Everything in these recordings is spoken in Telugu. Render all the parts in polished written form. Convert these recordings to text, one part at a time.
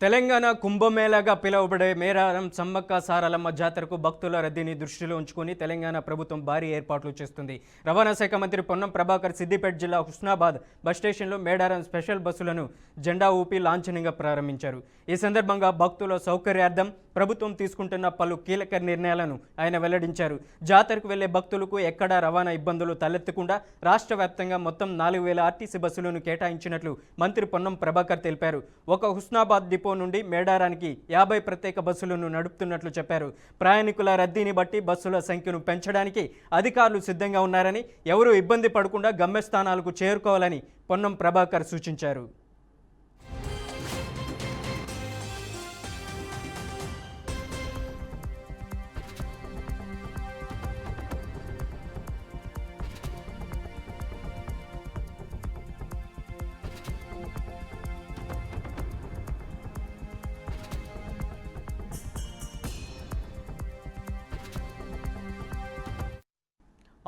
తెలంగాణ కుంభమేళాగా పిలువబడే మేడారం సమ్మక్క సారలమ్మ జాతరకు భక్తుల రద్దీని దృష్టిలో ఉంచుకొని తెలంగాణ ప్రభుత్వం భారీ ఏర్పాట్లు చేస్తుంది. రవాణా శాఖ మంత్రి పొన్నం ప్రభాకర్ సిద్దిపేట జిల్లా హుస్నాబాద్ బస్ స్టేషన్లో మేడారం స్పెషల్ బస్సులను జెండా ఊపి లాంఛనంగా ప్రారంభించారు. ఈ సందర్భంగా భక్తుల సౌకర్యార్థం ప్రభుత్వం తీసుకుంటున్న పలు కీలక నిర్ణయాలను ఆయన వెల్లడించారు. జాతరకు వెళ్లే భక్తులకు ఎక్కడా రవాణా ఇబ్బందులు తలెత్తకుండా రాష్ట్ర వ్యాప్తంగా మొత్తం 4000 ఆర్టీసీ బస్సులను కేటాయించినట్లు మంత్రి పొన్నం ప్రభాకర్ తెలిపారు. ఒక హుస్నాబాద్ డిపో నుండి మేడారానికి 50 ప్రత్యేక బస్సులను నడుపుతున్నట్లు చెప్పారు. ప్రయాణికుల రద్దీని బట్టి బస్సుల సంఖ్యను పెంచడానికి అధికారులు సిద్ధంగా ఉన్నారని, ఎవరూ ఇబ్బంది పడకుండా గమ్యస్థానాలకు చేరుకోవాలని పొన్నం ప్రభాకర్ సూచించారు.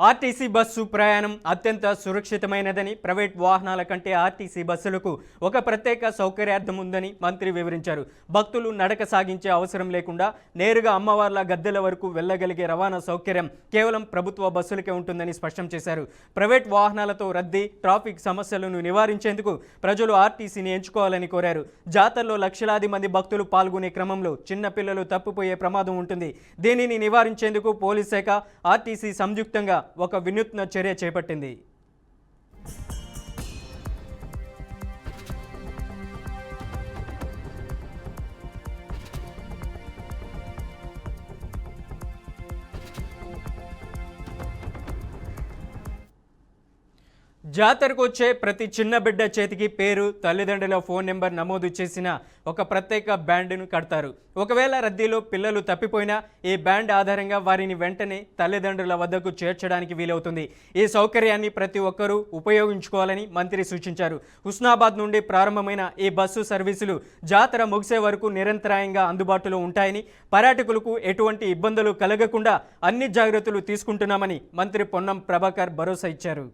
ఆర్టీసీ బస్సు ప్రయాణం అత్యంత సురక్షితమైనదని, ప్రైవేట్ వాహనాల కంటే ఆర్టీసీ బస్సులకు ఒక ప్రత్యేక సౌకర్యార్థం ఉందని మంత్రి వివరించారు. భక్తులు నడక సాగించే అవసరం లేకుండా నేరుగా అమ్మవార్ల గద్దెల వరకు వెళ్లగలిగే రవాణా సౌకర్యం కేవలం ప్రభుత్వ బస్సులకే ఉంటుందని స్పష్టం చేశారు. ప్రైవేట్ వాహనాలతో రద్దీ, ట్రాఫిక్ సమస్యలను నివారించేందుకు ప్రజలు ఆర్టీసీని ఎంచుకోవాలని కోరారు. జాతరలో లక్షలాది మంది భక్తులు పాల్గొనే క్రమంలో చిన్నపిల్లలు తప్పిపోయే ప్రమాదం ఉంటుంది. దీనిని నివారించేందుకు పోలీస్ శాఖ, ఆర్టీసీ సంయుక్తంగా ఒక వినూత్న చర్య చేపట్టింది. జాతరకు వచ్చే ప్రతి చిన్న బిడ్డ చేతికి పేరు, తల్లిదండ్రుల ఫోన్ నెంబర్ నమోదు చేసిన ఒక ప్రత్యేక బ్యాండ్ను కడతారు. ఒకవేళ రద్దీలో పిల్లలు తప్పిపోయినా ఈ బ్యాండ్ ఆధారంగా వారిని వెంటనే తల్లిదండ్రుల వద్దకు చేర్చడానికి వీలవుతుంది. ఈ సౌకర్యాన్ని ప్రతి ఒక్కరూ ఉపయోగించుకోవాలని మంత్రి సూచించారు. హుస్నాబాద్ నుండి ప్రారంభమైన ఈ బస్సు సర్వీసులు జాతర ముగిసే వరకు నిరంతరాయంగా అందుబాటులో ఉంటాయని, పర్యాటకులకు ఎటువంటి ఇబ్బందులు కలగకుండా అన్ని జాగ్రత్తలు తీసుకుంటున్నామని మంత్రి పొన్నం ప్రభాకర్ భరోసా ఇచ్చారు.